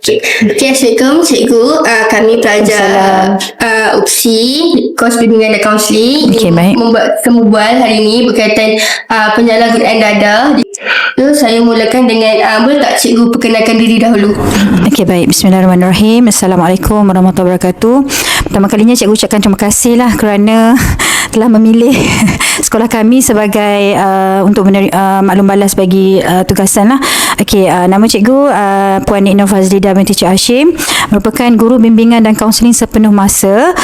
Okay, Assalamualaikum cikgu. Kami pelajar UPSI, kos bimbingan dan kaunseling. Okey, baik. Membuat kemubual hari ini berkaitan penyalahgunaan dadah. So, saya mulakan dengan boleh tak cikgu perkenalkan diri dahulu? Okey, baik. Bismillahirrahmanirrahim. Assalamualaikum warahmatullahi wabarakatuh. Pertama kalinya cikgu ucapkan terima kasih lah kerana telah memilih sekolah kami sebagai untuk maklum balas bagi tugasan lah. Okey, nama cikgu Puan Nik Nur Fazlidah binti Cik Hashim, merupakan guru bimbingan dan kaunseling sepenuh masa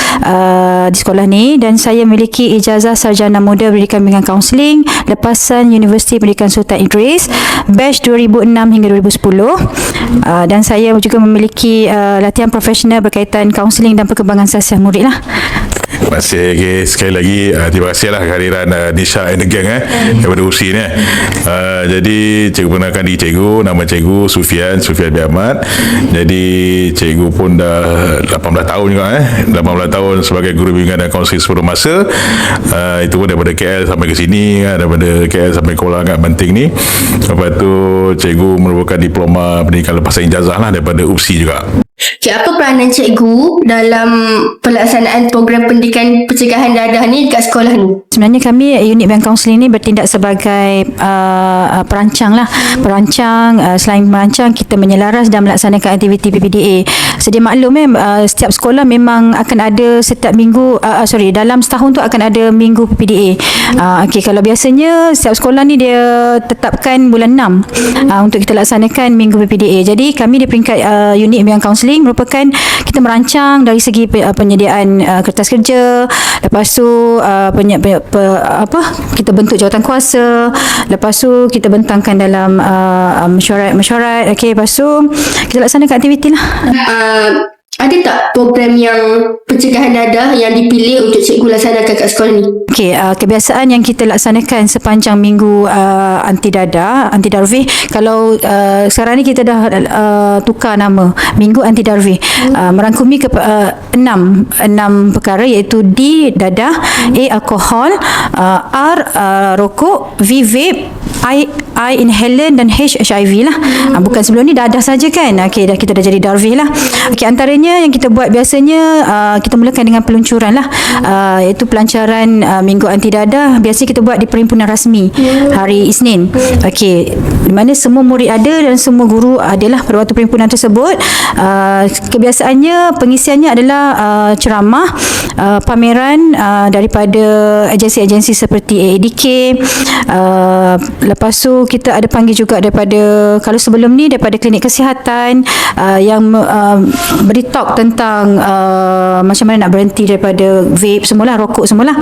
di sekolah ni, dan saya memiliki ijazah sarjana muda pendidikan bimbingan kaunseling lepasan Universiti Pendidikan Sultan Idris batch 2006 hingga 2010, dan saya juga memiliki latihan profesional berkaitan kaunseling dan perkembangan sasiah murid lah. Terima kasih sekali lagi, terima kasihlah kehadiran Nisha and the gang daripada UPSI ni. Jadi cikgu perkenalkan diri cikgu, nama cikgu Sufian bin Ahmad. Jadi cikgu pun dah 18 tahun juga 18 tahun sebagai guru bimbingan dan kaunseling sepenuh masa. Itu pun daripada KL sampai ke sini daripada KL sampai Kuala Lumpur penting ni. Lepas tu cikgu merupakan diploma pendidikan lepasan ijazah lah daripada UPSI juga. Okay, apa peranan cikgu dalam pelaksanaan program pendidikan pencegahan dadah ni dekat sekolah ni? Sebenarnya kami unit bank kaunseling ni bertindak sebagai perancang lah. Selain merancang, kita menyelaras dan melaksanakan aktiviti PPDA. Sedia maklum setiap sekolah memang akan ada setiap minggu, dalam setahun tu akan ada minggu PPDA. Okey, kalau biasanya setiap sekolah ni dia tetapkan bulan 6 untuk kita laksanakan minggu PPDA. Jadi kami di peringkat unit bank kaunseling merupakan kita merancang dari segi penyediaan kertas kerja, lepas tu kita bentuk jawatan kuasa, lepas tu kita bentangkan dalam mesyuarat. Okey, lepas tu kita laksanakan aktiviti lah. Ada tak program yang pencegahan dadah yang dipilih untuk cikgu laksanakan kat sekolah ni? Okey, kebiasaan yang kita laksanakan sepanjang minggu anti darvih. Kalau sekarang ni kita dah tukar nama Minggu Anti Darvih, merangkumi 6 perkara, iaitu D dadah, A alkohol, R rokok, V vape, I inhalant, dan H HIV lah. Bukan sebelum ni dadah saja kan. Okey, kita dah jadi darvih lah. Okey, antaranya yang kita buat biasanya kita mulakan dengan peluncuran lah, iaitu pelancaran Minggu Anti Dadah. Biasanya kita buat di perhimpunan rasmi hari Isnin. Okey, di mana semua murid ada dan semua guru adalah pada waktu perhimpunan tersebut. Kebiasaannya pengisiannya adalah ceramah, pameran daripada agensi-agensi seperti AADK. Lepas tu kita ada panggil juga daripada, kalau sebelum ni daripada klinik kesihatan yang beri talk tentang macam mana nak berhenti daripada vape semualah, rokok semualah.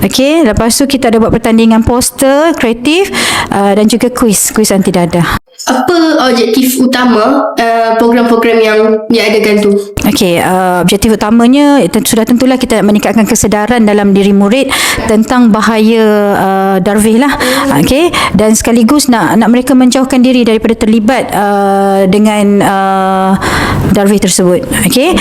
Okey, lepas tu kita ada buat pertandingan poster kreatif dan juga kuis anti dadah. Apa objektif utama program-program yang diadakan tu? Okey, objektif utamanya sudah tentulah kita meningkatkan kesedaran dalam diri murid tentang bahaya darvih lah. Okey, dan sekaligus nak mereka menjauhkan diri daripada terlibat dengan darvih tersebut. Okey,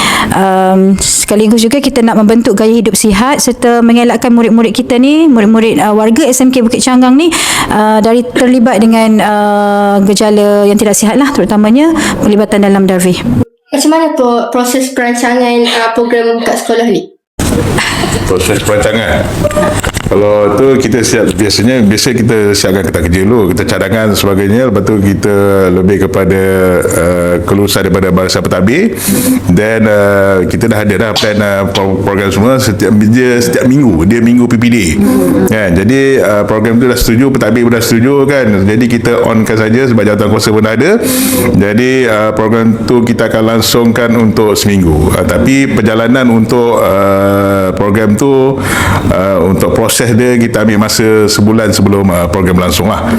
sekaligus juga kita nak membentuk gaya hidup sihat serta mengelakkan murid-murid kita ni, murid-murid warga SMK Bukit Canggang ni dari terlibat dengan gejala yang tidak sihat lah, terutamanya pelibatan dalam darvih. Macam mana proses perancangan program kat sekolah ni? Proses perancangan, kalau tu kita biasa kita siapkan kertas kerja dulu, kita cadangan sebagainya. Lepas tu kita lebih kepada kelulusan daripada barisan pentadbir, dan kita dah ada plan program semua setiap minggu, dia minggu PPD kan. Jadi program tu dah setuju, pentadbir pun dah setuju kan. Jadi kita onkan saja sebab jawatan kuasa pun ada. Jadi program tu kita akan langsungkan untuk seminggu, tapi perjalanan untuk program tu untuk proses dia kita ambil masa sebulan sebelum program langsung lah.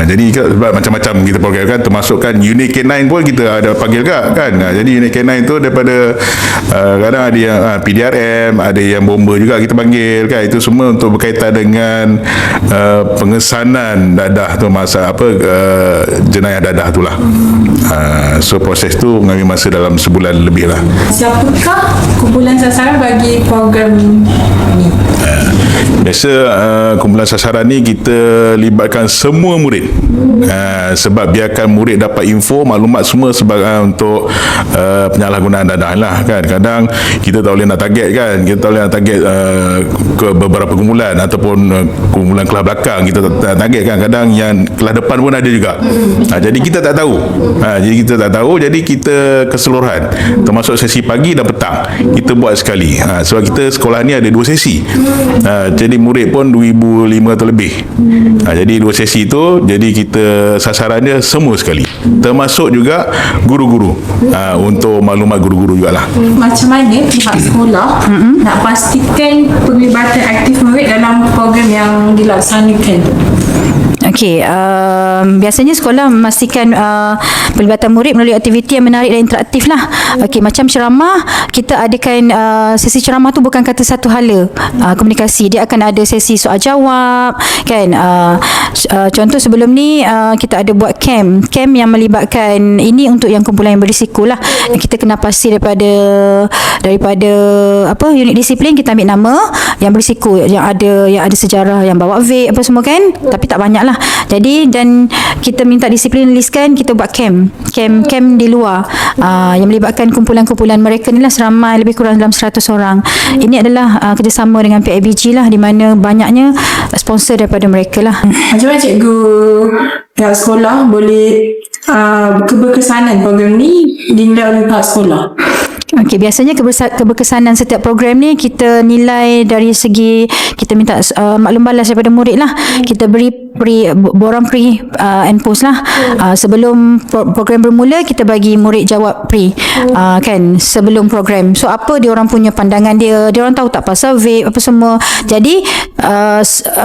Jadi sebab macam-macam kita programkan, termasukkan unit K9 pun kita ada panggil kan. Jadi unit K9 tu daripada kadang ada yang PDRM, ada yang bomba juga kita panggil kan. Itu semua untuk berkaitan dengan pengesanan dadah tu, masa jenayah dadah tu lah. So proses tu mengambil masa dalam sebulan lebih lah. Siapakah kumpulan sasaran bagi program ni? Biasa kumpulan sasaran ni kita libatkan semua murid. Sebab biarkan murid dapat info, maklumat semua untuk penyalahgunaan dadah lah kan. Kadang kita tak boleh nak target kan. Kita tak boleh nak target ke beberapa kumpulan ataupun kumpulan kelas belakang kita tak target kan. Kadang yang kelas depan pun ada juga. Jadi kita tak tahu. Jadi kita keseluruhan termasuk sesi pagi dan petang kita buat sekali. Sebab kita sekolah ni ada 2 sesi. Jadi murid pun 2,500 lebih. Jadi 2 sesi tu, jadi kita sasarannya semua sekali. Termasuk juga guru-guru. Untuk maklumat guru-guru jugalah. Macam mana pihak sekolah nak pastikan penglibatan aktif murid dalam program yang dilaksanakan? Okey, biasanya sekolah memastikan pelibatan murid melalui aktiviti yang menarik dan interaktif lah. Okey, macam ceramah, kita adakan sesi ceramah tu bukan kata satu hala komunikasi. Dia akan ada sesi soal jawab kan. Contoh sebelum ni kita ada buat camp yang melibatkan, ini untuk yang kumpulan yang berisiko lah. Kita kena pasti daripada unit disiplin kita ambil nama yang berisiko, yang ada sejarah, yang bawa vape apa semua kan, tapi tak banyak lah. Jadi dan kita minta disiplin listkan, kita buat camp di luar yang melibatkan kumpulan-kumpulan mereka ni lah, seramai lebih kurang dalam 100 orang. Ini adalah kerjasama dengan PIBG lah, di mana banyaknya sponsor daripada mereka lah. Macam mana cikgu pihak sekolah boleh keberkesanan program ni dinilai oleh pihak sekolah? Okey, biasanya keberkesanan setiap program ni kita nilai dari segi kita minta maklum balas daripada murid lah. Kita beri borang pre and post lah. Sebelum program bermula kita bagi murid jawab pre kan, sebelum program. So apa dia orang punya pandangan dia orang tahu tak pasal vape apa semua. Jadi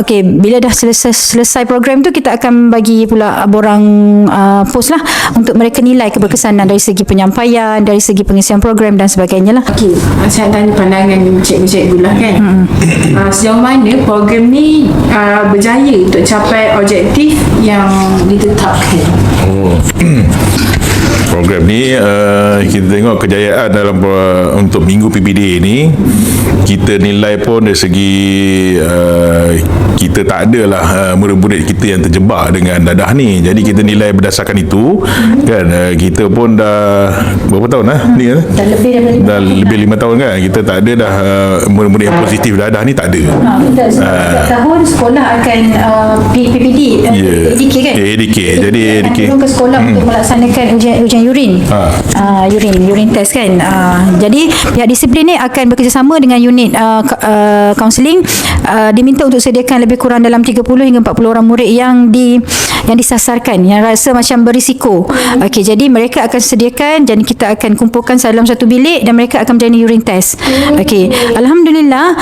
okey, bila dah selesai program tu kita akan bagi pula borang post lah untuk mereka nilai keberkesanan dari segi penyampaian, dari segi pengisian program dan sebagainya lah. Okey, saya tanya pandangan cikgu-cikgu lah kan. Sejauh mana program ni berjaya untuk capai objektif yang ditetapkan? Program ni kita tengok kejayaan dalam untuk minggu PPDA ni, kita nilai pun dari segi kita tak adalah murid-murid kita yang terjebak dengan dadah ni. Jadi kita nilai berdasarkan itu kan. Kita pun dah berapa tahun lah ni kan? Dah lebih 5 tahun kan. Kita tak ada dah murid-murid yang positif dadah ni, tak ada. Setiap tahun sekolah akan PPD ADK kan? ADK. Jadi ADK ke sekolah untuk melaksanakan ujian urine. Urine test kan. Jadi pihak disiplin ni akan bekerjasama dengan unit kaunseling, diminta untuk sediakan lebih kurang dalam 30 hingga 40 orang murid yang disasarkan, yang rasa macam berisiko. Okey, jadi mereka akan sediakan dan kita akan kumpulkan dalam satu bilik dan mereka akan menjalani urine test. Okey, alhamdulillah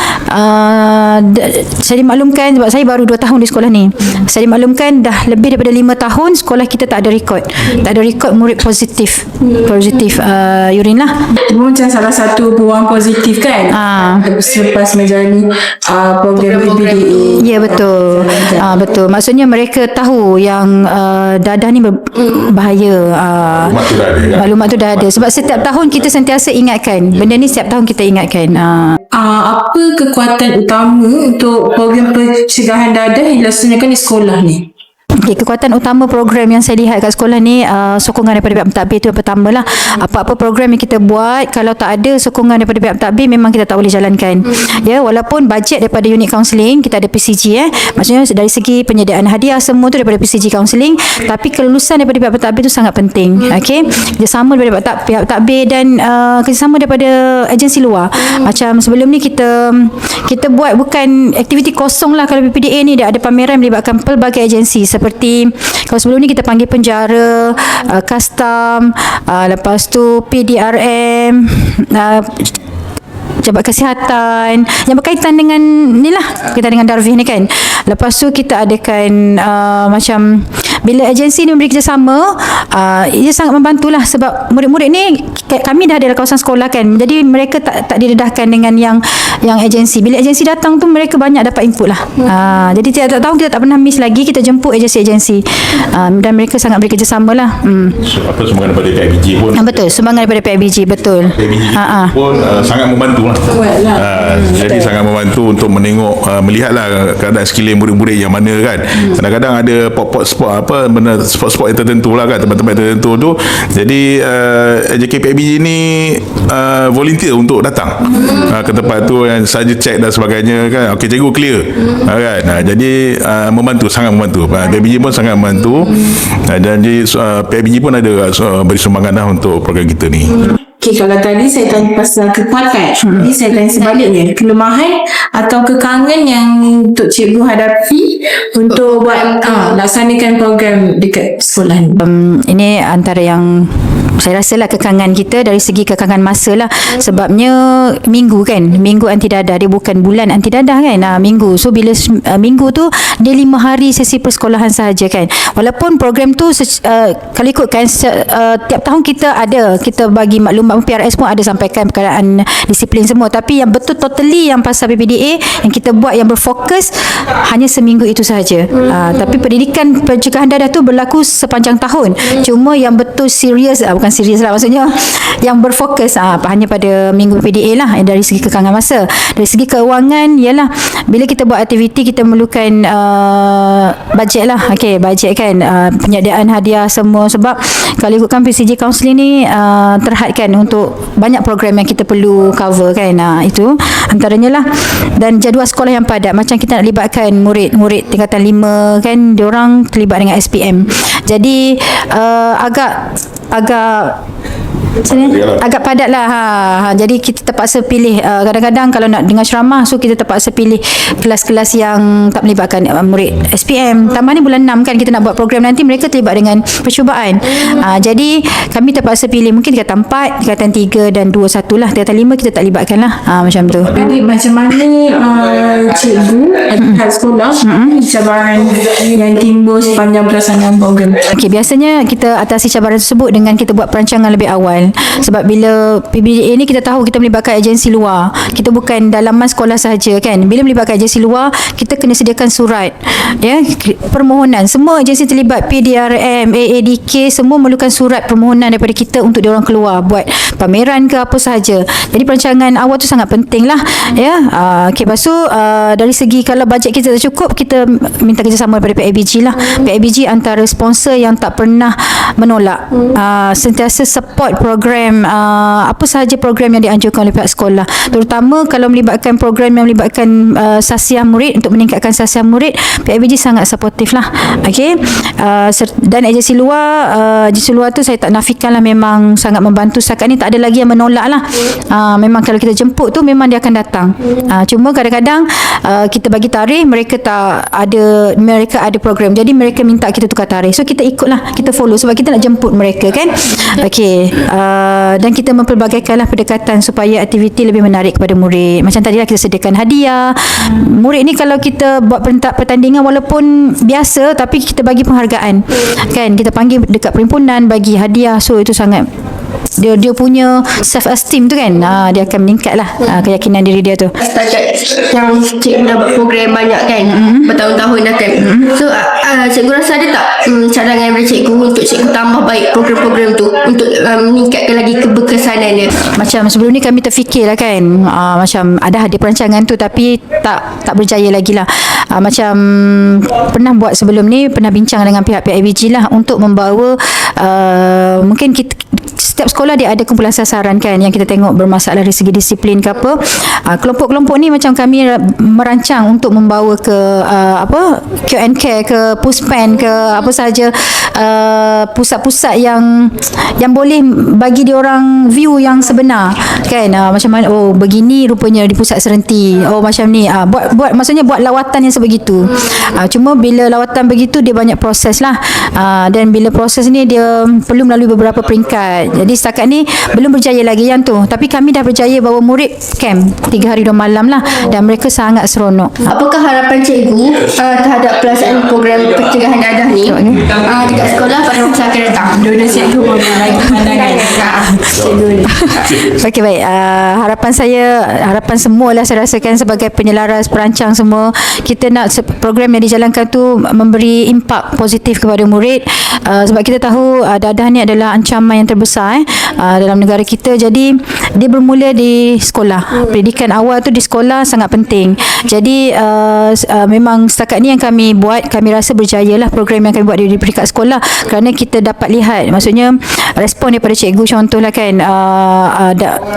saya dimaklumkan, sebab saya baru 2 tahun di sekolah ni, saya dimaklumkan dah lebih daripada 5 tahun sekolah kita tak ada rekod murid positif urine lah. Macam salah satu peluang positif kan selepas menjalani program PPDA. Ya, betul. Betul. Maksudnya mereka tahu yang dadah ni berbahaya. Maklumat tu dah ada. Sebab setiap tahun kita sentiasa ingatkan. Benda ni setiap tahun kita ingatkan. Apa kekuatan utama untuk program pencegahan dadah yang dilaksanakan di sekolah ni? Okay, kekuatan utama program yang saya lihat kat sekolah ni, sokongan daripada pihak pentadbir tu yang pertama lah. Apa-apa program yang kita buat, kalau tak ada sokongan daripada pihak pentadbir, memang kita tak boleh jalankan. Ya, walaupun bajet daripada unit kaunseling kita ada PCG, maksudnya dari segi penyediaan hadiah semua tu daripada PCG kaunseling, tapi kelulusan daripada pihak pentadbir tu sangat penting. Okey, kerjasama daripada pihak pentadbir dan kerjasama daripada agensi luar. Macam sebelum ni kita buat bukan aktiviti kosong lah. Kalau PPDA ni dia ada pameran melibatkan pelbagai agensi, seperti kalau sebelum ni kita panggil penjara, custom, lepas tu PDRM, Jabat Kesihatan yang berkaitan dengan ni lah, berkaitan dengan Darwin ni kan. Lepas tu kita adakan macam bila agensi ni memberi kerjasama, ia sangat membantulah sebab murid-murid ni kami dah ada dalam kawasan sekolah kan. Jadi mereka tak didedahkan dengan yang agensi. Bila agensi datang tu mereka banyak dapat input lah. Jadi tiap tahun kita tak pernah miss lagi, kita jemput agensi dan mereka sangat beri kerjasama lah. Apa sumbangan daripada PIBG pun. Betul, sumbangan daripada PIBG, betul. PIBG pun sangat membantu lah. Jadi sangat membantu untuk menengok, melihatlah keadaan sekeliling murid-murid yang mana kan. Kadang-kadang ada spot benda spot-spot yang tertentu lah kan, tempat-tempat tertentu tu. Jadi JK PIBG ni volunteer untuk datang ke tempat tu yang saja cek dan sebagainya kan. Okey, cikgu clear kan. Jadi membantu, sangat membantu. PIBG pun sangat membantu. Dan jadi PIBG pun ada beri sumbangan lah untuk program kita ni. Okay, kalau tadi saya tanya pasal kekuatan, ini saya tanya sebaliknya, kelemahan atau kekangan yang untuk cikgu hadapi untuk buat laksanakan program dekat sekolah ni. Ini antara yang saya rasalah kekangan kita dari segi kekangan masa lah. Sebabnya minggu kan, minggu anti dadah, dia bukan bulan anti dadah kan, minggu. So bila minggu tu dia 5 hari sesi persekolahan sahaja kan. Walaupun program tu kalau ikutkan tiap tahun kita bagi maklumat, PRS pun ada sampaikan perkataan disiplin semua, tapi yang betul totally yang pasal PPDA yang kita buat yang berfokus hanya seminggu itu sahaja. Tapi pendidikan pencegahan dadah tu berlaku sepanjang tahun. Cuma yang betul serius, bukan serius lah maksudnya, yang berfokus hanya pada minggu PPDA lah. Dari segi kekangan masa, dari segi keuangan ialah bila kita buat aktiviti kita memerlukan bajet lah. Okey, bajet kan, penyediaan hadiah semua. Sebab kalau ikutkan PCG Counselling ni terhadkan untuk banyak program yang kita perlu cover kan. Itu antaranya lah. Dan jadual sekolah yang padat, macam kita nak libatkan murid tingkatan 5 kan, diorang terlibat dengan SPM. Jadi agak padat lah. Jadi kita terpaksa pilih, kadang-kadang kalau nak dengar ceramah, so kita terpaksa pilih kelas-kelas yang tak melibatkan murid SPM. Tambah ni bulan 6 kan, kita nak buat program nanti, mereka terlibat dengan percubaan. Jadi kami terpaksa pilih mungkin tingkatan 4, tingkatan 3 dan 2, 1 lah. Tingkatan 5 kita tak libatkan lah. Macam tu. Jadi macam mana cikgu dekat sekolah cabaran yang timbul sepanjang pelaksanaan program? Okey, biasanya kita atasi cabaran tersebut dengan kita buat perancangan lebih awal. Sebab bila PBDA ni kita tahu kita melibatkan agensi luar, kita bukan dalaman sekolah sahaja kan. Bila melibatkan agensi luar, kita kena sediakan surat permohonan. Semua agensi terlibat, PDRM, AADK, semua memerlukan surat permohonan daripada kita untuk diorang keluar buat pameran ke apa sahaja. Jadi perancangan awal tu sangat penting lah okey, lepas tu dari segi kalau bajet kita tak cukup, kita minta kerjasama daripada PIBG lah. PIBG antara sponsor yang tak pernah menolak, sentiasa support program apa sahaja program yang dianjurkan oleh pihak sekolah, terutama kalau melibatkan program yang melibatkan sasiah murid, untuk meningkatkan sasiah murid, PIBG sangat supportif lah. Okey, dan agensi luar tu saya tak nafikan lah, memang sangat membantu. Setakat ni tak ada lagi yang menolak lah. Memang kalau kita jemput tu memang dia akan datang. Cuma kadang-kadang kita bagi tarikh, mereka ada program, jadi mereka minta kita tukar tarikh, so kita ikutlah, kita follow sebab kita nak jemput mereka kan. Okey, dan kita mempelbagaikanlah pendekatan supaya aktiviti lebih menarik kepada murid. Macam tadilah kita sediakan hadiah. Murid ni kalau kita buat pertandingan walaupun biasa, tapi kita bagi penghargaan kan, kita panggil dekat perhimpunan, bagi hadiah. So itu sangat dia punya self esteem tu kan, dia akan meningkat lah keyakinan diri dia tu. Setakat yang cikgu dah buat program banyak kan, bertahun-tahun dah kan. So cikgu rasa ada tak cadangan daripada cikgu untuk cikgu tambah baik program-program tu untuk meningkatkan lagi keberkesanan dia? Macam sebelum ni kami terfikir lah kan, macam ada perancangan tu tapi tak berjaya lagi lah. Macam pernah buat sebelum ni, pernah bincang dengan pihak PIBG lah untuk membawa mungkin setiap sekolah dia ada kumpulan sasaran kan, yang kita tengok bermasalah dari segi disiplin ke apa. Kelompok-kelompok ni macam kami merancang untuk membawa ke Q&K ke Puspen ke apa sahaja, pusat-pusat yang boleh bagi dia orang view yang sebenar kan, macam mana, oh begini rupanya di pusat serenti, oh macam ni, buat maksudnya buat lawatan yang sebegitu. Cuma bila lawatan begitu dia banyak proses lah, dan bila proses ni dia perlu melalui beberapa peringkat. Jadi setakat ni belum berjaya lagi yang tu, tapi kami dah berjaya bawa murid camp 3 hari 2 malam lah, dan mereka sangat seronok. Apakah harapan cikgu terhadap pelaksanaan program pencegahan dadah ni dekat sekolah pada masa akan datang? Dua cikgu memberi pandangan. Cikgu ni. Okey, baik. Harapan semua lah saya rasakan sebagai penyelaras, perancang semua, kita nak program yang dijalankan tu memberi impak positif kepada murid, sebab kita tahu dadah ni adalah ancaman yang terbesar dalam negara kita. Jadi dia bermula di sekolah. Pendidikan awal tu di sekolah sangat penting. Jadi memang setakat ni yang kami buat, kami rasa berjaya lah program yang kami buat di peringkat sekolah, kerana kita dapat lihat, maksudnya respon daripada cikgu. Contohlah kan,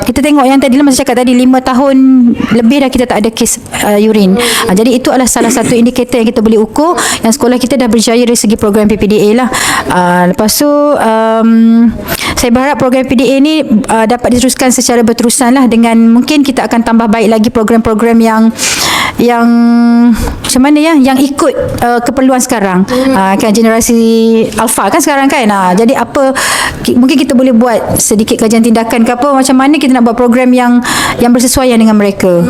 kita tengok yang tadi lah, masa cakap tadi 5 tahun lebih dah kita tak ada kes urin. Jadi itu adalah salah satu indikator yang kita boleh ukur yang sekolah kita dah berjaya dari segi program PPDA lah. Lepas tu saya berharap program PPDA ni dapat diteruskan secara berterusan lah, dengan mungkin kita akan tambah baik lagi program-program yang macam mana ya, yang ikut keperluan sekarang, kan generasi alpha kan sekarang kan. Jadi apa mungkin kita boleh buat sedikit kajian tindakan ke apa, macam mana kita nak buat program yang bersesuaian dengan mereka,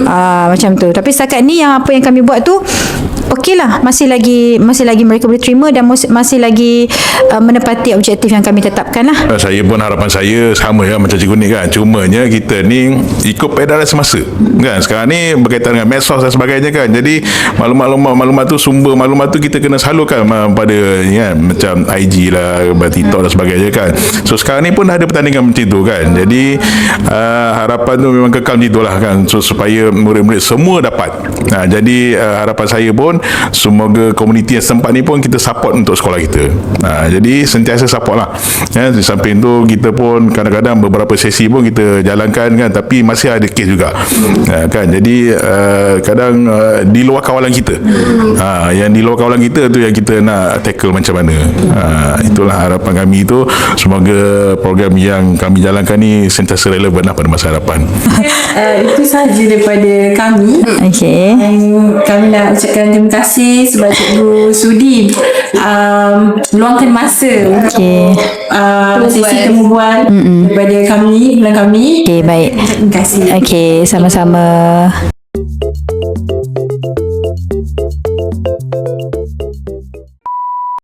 macam tu. Tapi setakat ni yang apa yang kami buat tu okeylah, masih lagi mereka boleh terima, dan masih lagi menepati objektif yang kami tetapkan lah. Saya pun harapan saya sama ya macam cikgu ni kan. Cumanya kita ni ikut peredaran semasa kan. Sekarang ni berkaitan dengan medsos dan sebagainya kan. Jadi maklumat tu, sumber maklumat tu kita kena salurkan pada kan, macam IG lah, TikTok dan sebagainya kan. So sekarang ni pun ada pertandingan macam tu kan. Jadi harapan tu memang kekal macam itulah kan. So supaya murid-murid semua dapat. Jadi harapan saya pun semoga komuniti yang setempat ni pun kita support untuk sekolah kita. Jadi sentiasa support lah ya. Di samping tu kita pun kadang-kadang beberapa sesi pun kita jalankan kan, tapi masih ada kes juga kan. Jadi kadang di luar kawalan kita, yang di luar kawalan kita tu yang kita nak tackle macam mana. Itulah harapan kami tu. Semoga program yang kami jalankan ni sentiasa relevan lah pada masa hadapan. Itu sahaja daripada kami. Okey. Kami nak ucapkan terima kasih sebab cikgu sudi luangkan masa untuk sesi temubual daripada kami, bulan kami. Okey, baik. Terima kasih. Okey, sama-sama.